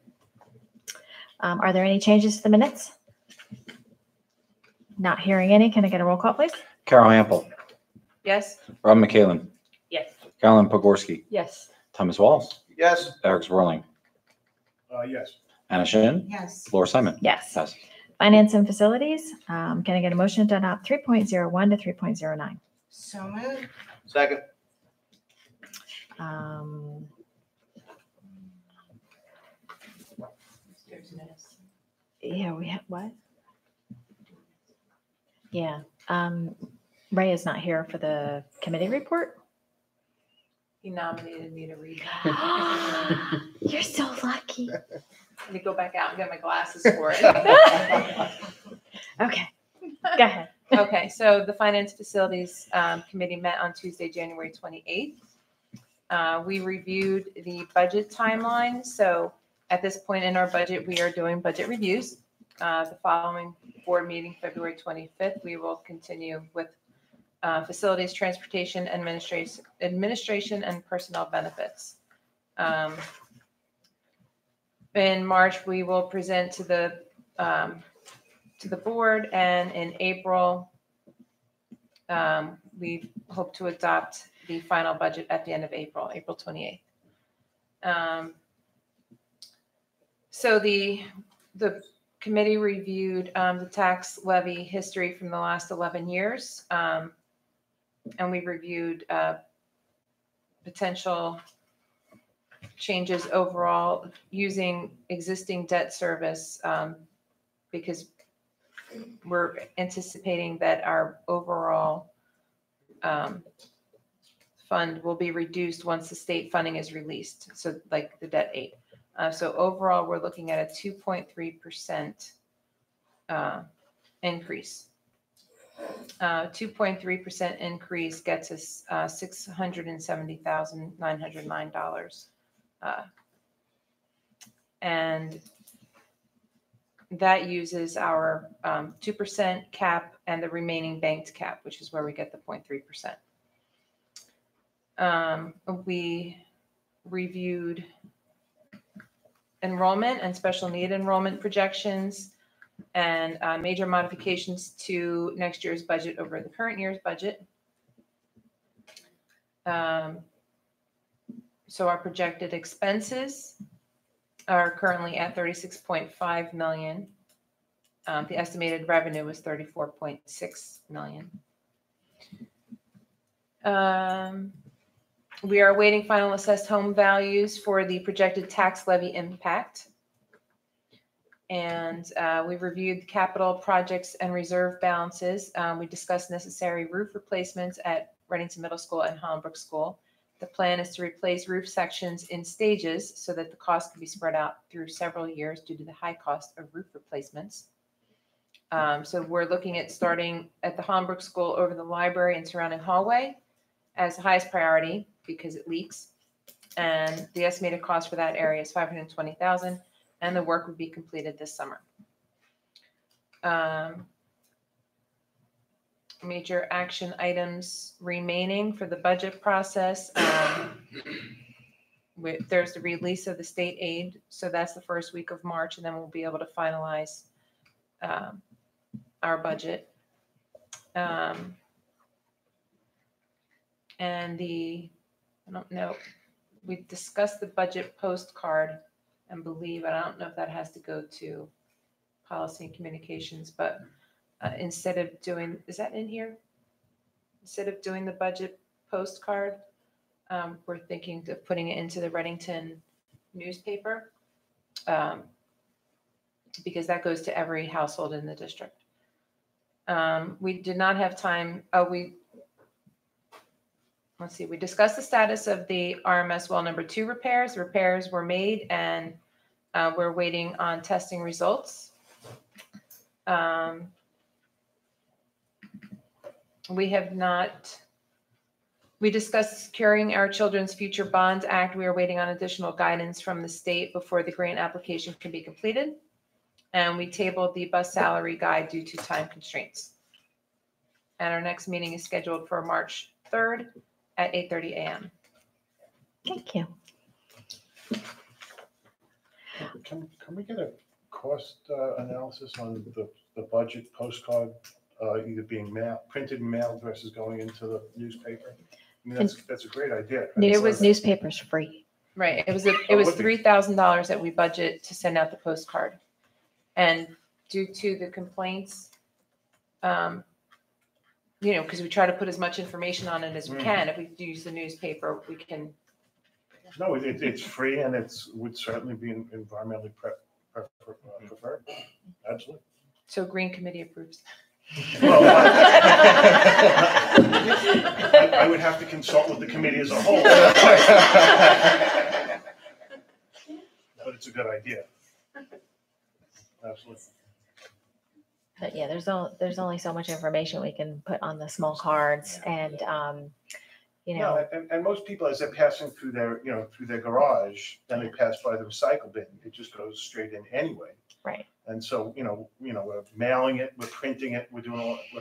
Are there any changes to the minutes? Not hearing any. Can I get a roll call, please? Carol Hample, Yes? Rob McCallum, Yes. Carolyn Pogorski, Yes. Thomas Walls, Yes. Eric Swerling, Yes. Anna Shin, Yes. Laura Simon. Yes. Passes. Finance and facilities, can I get a motion to adopt 3.01 to 3.09? So moved. Second. Yeah, we have what? Yeah, Ray is not here for the committee report. He nominated me to read that. You're so lucky. Let me go back out and get my glasses for it. Okay, go ahead. Okay, so the Finance Facilities Committee met on Tuesday, January 28th. We reviewed the budget timeline. So at this point in our budget, we are doing budget reviews. The following board meeting, February 25th, we will continue with facilities, transportation, administration, and personnel benefits. In March, we will present to the board, and in April, we hope to adopt the final budget at the end of April, April 28th. So the committee reviewed the tax levy history from the last 11 years. And we reviewed potential changes overall using existing debt service because we're anticipating that our overall fund will be reduced once the state funding is released. So like the debt aid. So overall, we're looking at a 2.3% increase. 2.3% increase gets us $670,909. And that uses our 2% cap and the remaining banked cap, which is where we get the 0.3%. We reviewed enrollment and special need enrollment projections and major modifications to next year's budget over the current year's budget. So our projected expenses are currently at 36.5 million. The estimated revenue was 34.6 million. We are awaiting final assessed home values for the projected tax levy impact. And we've reviewed capital projects and reserve balances. We discussed necessary roof replacements at Reddington Middle School and Hollenbrook School. The plan is to replace roof sections in stages so that the cost can be spread out through several years due to the high cost of roof replacements. So we're looking at starting at the Hollenbrook School over the library and surrounding hallway as the highest priority because it leaks. And the estimated cost for that area is $520,000, and the work would be completed this summer. Major action items remaining for the budget process. There's the release of the state aid. So that's the first week of March, and then we'll be able to finalize our budget. And I don't know, we discussed the budget postcard and believe, and I don't know if that has to go to policy and communications, but instead of doing, is that in here? Instead of doing the budget postcard, we're thinking of putting it into the Reddington newspaper because that goes to every household in the district. We did not have time. Let's see, we discussed the status of the RMS well number 2 repairs. Repairs were made and we're waiting on testing results. We discussed securing our Children's Future Bonds Act. We are waiting on additional guidance from the state before the grant application can be completed. And we tabled the bus salary guide due to time constraints. And our next meeting is scheduled for March 3rd at 8:30 a.m. Thank you. Can we get a cost analysis on the budget postcard, either being printed and mailed versus going into the newspaper? I mean, that's a great idea. Newspaper's free. Right. It was $3,000 that we budget to send out the postcard. And due to the complaints, because we try to put as much information on it as we can. If we use the newspaper, we can. No, it's free and would certainly be environmentally preferred. Absolutely. So Green Committee approves. Well, I would have to consult with the committee as a whole. But it's a good idea. Absolutely. But yeah, there's only so much information we can put on the small cards, and No, and most people, as they're passing through their garage, then they pass by the recycle bin. It just goes straight in anyway. Right. And so, we're mailing it, we're printing it, we're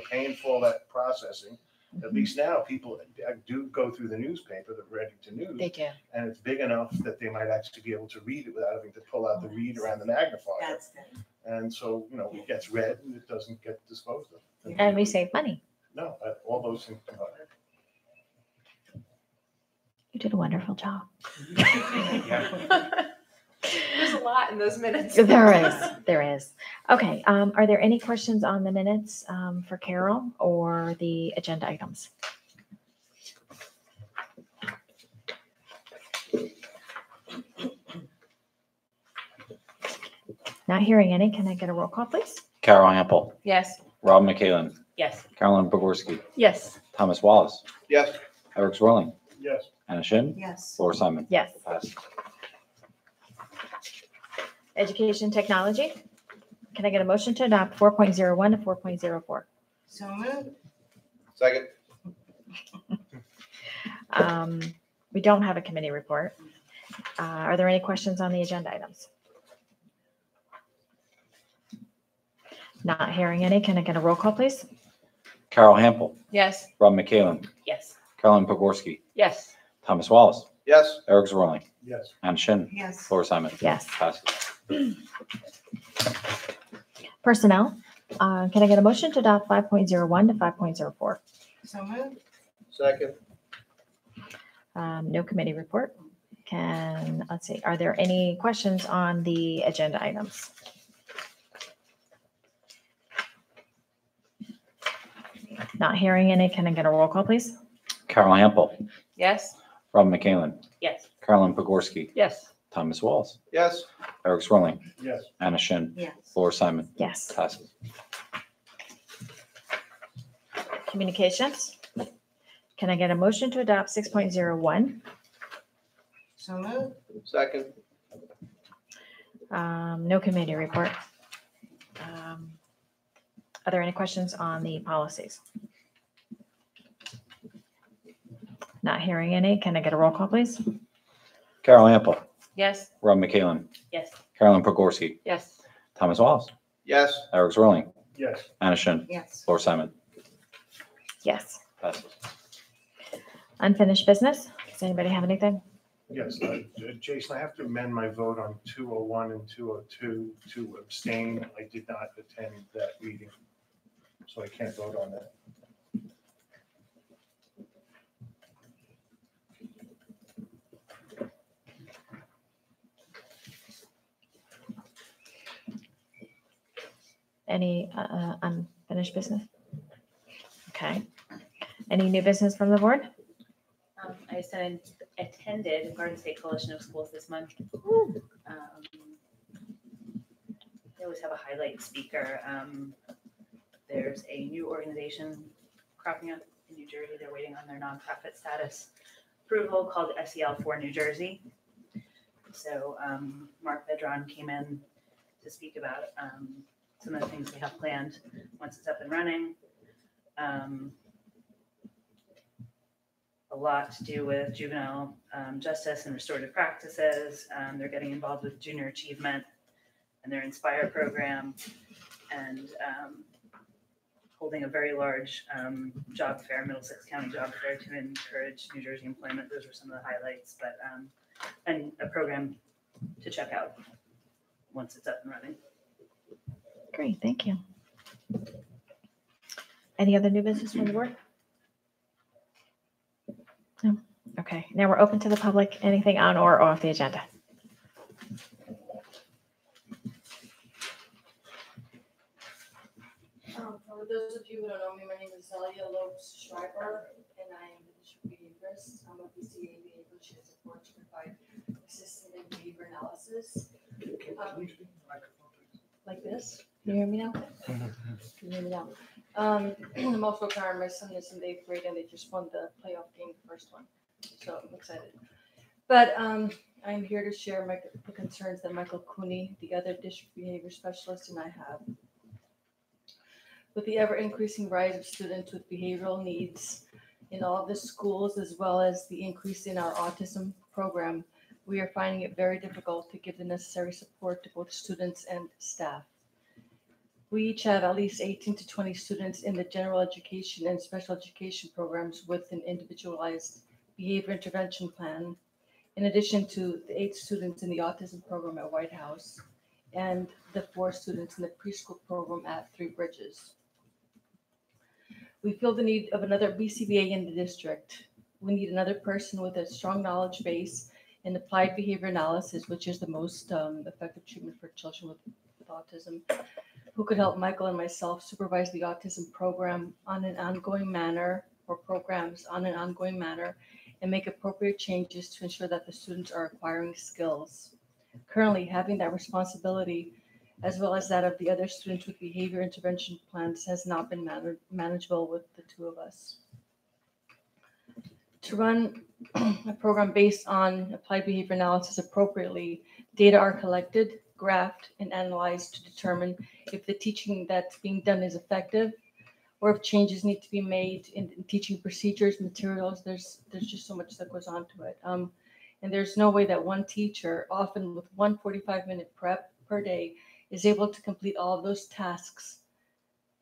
paying for all that processing. At least now, people do go through the newspaper, the Reddington News. They do. And it's big enough that they might actually be able to read it without having to pull out the reader and the magnifier. That's good. And so, it gets read and it doesn't get disposed of. And we save money. No, all those things combined. You did a wonderful job. There's a lot in those minutes. There is. Okay. Are there any questions on the minutes for Carol or the agenda items? Not hearing any. Can I get a roll call, please? Carol Hample, Yes. Rob McKalen, Yes. Carolyn Bogorski, Yes. Thomas Wallace, Yes. Eric Swirling, Yes. Anna Shin, Yes. Laura Simon. Yes. Passed. Education technology. Can I get a motion to adopt 4.01 to 4.04? So moved. Second. We don't have a committee report. Are there any questions on the agenda items? Not hearing any. Can I get a roll call, please? Carol Hample, Yes. Rob McKalen, Yes. Carolyn Pogorski, Yes. Thomas Wallace, Yes. Eric Zorling, Yes. Anna Shin, Yes. Laura Simon. Yes. Passes. Personnel. Can I get a motion to adopt 5.01 to 5.04? So moved. Second. No committee report. Let's see, are there any questions on the agenda items? Not hearing any. Can I get a roll call, please? Carol Hample, Yes. Rob McKalen, Yes. Carolyn Pogorski, Yes. Thomas Wallace, Yes. Eric Zorling, Yes. Anna Shin, Yes. Laura Simon. Yes. Passes. Communications. Can I get a motion to adopt 6.01? So moved. Second. No committee report. Are there any questions on the policies? Not hearing any. Can I get a roll call, please? Carol Hample, Yes. Rob McKalen, Yes. Carolyn Pogorski, Yes. Thomas Wallace, Yes. Eric Zorling, Yes. Anna Shin, Yes. Laura Simon. Yes. Passes. Unfinished business. Does anybody have anything? Yes, Jason, I have to amend my vote on 201 and 202 to abstain. I did not attend that meeting, so I can't vote on that. Any unfinished business? Okay. Any new business from the board? I attended Garden State Coalition of Schools this month. They always have a highlight speaker. There's a new organization cropping up in New Jersey. They're waiting on their nonprofit status approval called SEL for New Jersey. So Mark Vedron came in to speak about some of the things they have planned once it's up and running. A lot to do with juvenile justice and restorative practices. They're getting involved with junior achievement and their Inspire program, and holding a very large job fair, Middlesex County job fair, to encourage New Jersey employment. Those were some of the highlights, but and a program to check out once it's up and running. Great, thank you. Any other new business from the board? No. Okay, now we're open to the public. Anything on or off the agenda? For those of you who don't know me, my name is Zelia Lopes Schreiber, and I am the district behaviorist. I'm a BCA behavior chair support to provide assistance in behavior analysis. Like this? Can you hear me now? Can you hear me now? I'm also a parent. My son is in the 8th grade, and they just won the playoff game, the first one. So I'm excited. But I'm here to share the concerns that Michael Cooney, the other district behavior specialist, and I have. With the ever-increasing rise of students with behavioral needs in all of the schools, as well as the increase in our autism program, we are finding it very difficult to give the necessary support to both students and staff. We each have at least 18 to 20 students in the general education and special education programs with an individualized behavior intervention plan, in addition to the 8 students in the autism program at White House and the 4 students in the preschool program at Three Bridges. We feel the need of another BCBA in the district. We need another person with a strong knowledge base in applied behavior analysis, which is the most effective treatment for children with autism, who could help Michael and myself supervise the autism program on an ongoing manner, or programs on an ongoing manner, and make appropriate changes to ensure that the students are acquiring skills. Currently, having that responsibility, as well as that of the other students with behavior intervention plans, has not been manageable with the 2 of us. To run a program based on applied behavior analysis appropriately, data are collected, graphed and analyzed to determine if the teaching that's being done is effective or if changes need to be made in teaching procedures, materials. There's just so much that goes on to it. And there's no way that one teacher, often with one 45-minute prep per day, is able to complete all of those tasks,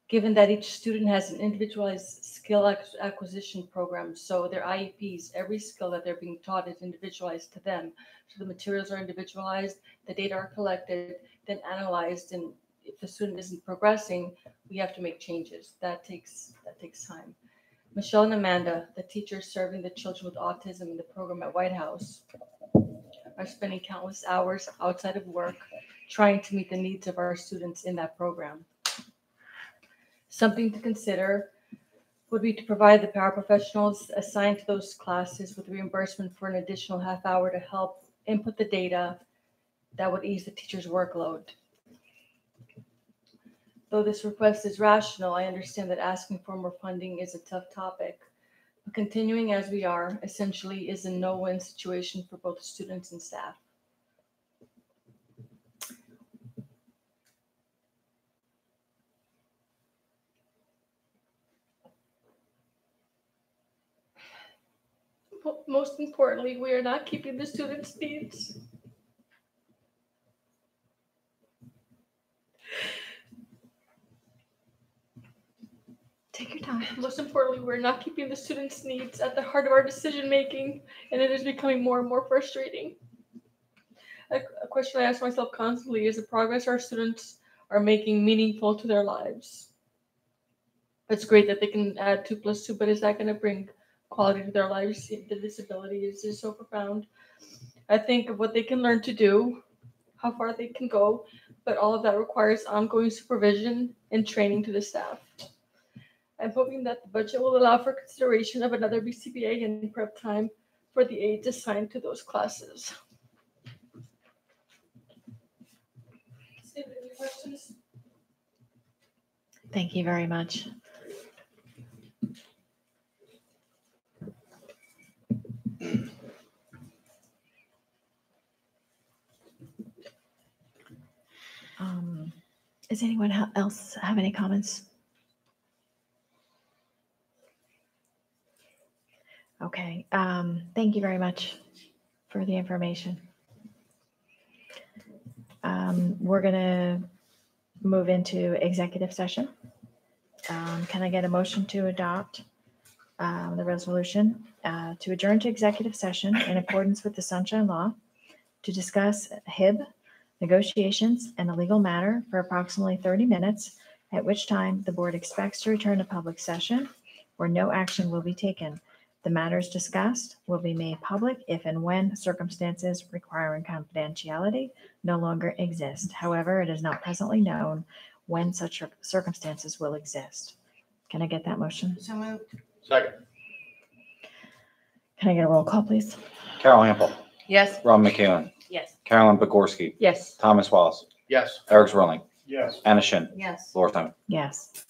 given that each student has an individualized skill acquisition program. So their IEPs, every skill that they're being taught is individualized to them. So the materials are individualized, the data are collected, then analyzed, and if the student isn't progressing, we have to make changes. That takes time. Michelle and Amanda, the teachers serving the children with autism in the program at White House, are spending countless hours outside of work trying to meet the needs of our students in that program. Something to consider would be to provide the paraprofessionals assigned to those classes with reimbursement for an additional half hour to help input the data that would ease the teacher's workload. Though this request is rational, I understand that asking for more funding is a tough topic. But continuing as we are essentially is a no-win situation for both students and staff. Most importantly, we are not keeping the students' needs. Take your time. Most importantly, we're not keeping the students' needs at the heart of our decision making, and it is becoming more and more frustrating. A question I ask myself constantly is the progress our students are making meaningful to their lives? It's great that they can add 2 + 2, but is that going to bring quality to their lives? The disability is just so profound. I think of what they can learn to do, how far they can go, but all of that requires ongoing supervision and training to the staff. I'm hoping that the budget will allow for consideration of another BCBA and prep time for the aides assigned to those classes. Any questions? Thank you very much. Does anyone else have any comments? Okay, thank you very much for the information. We're gonna move into executive session. Can I get a motion to adopt the resolution to adjourn to executive session in accordance with the Sunshine Law to discuss HIB negotiations and a legal matter for approximately 30 minutes, at which time the board expects to return to public session where no action will be taken. The matters discussed will be made public if and when circumstances requiring confidentiality no longer exist. However, it is not presently known when such circumstances will exist. Can I get that motion? So moved. Second. Can I get a roll call, please? Carol Hample, Yes. Ron McEwen, Yes. Carolyn Bogorski, Yes. Thomas Wallace, Yes. Eric Zwirling, Yes. Anna Shin, Yes. Laura Fleming. Yes.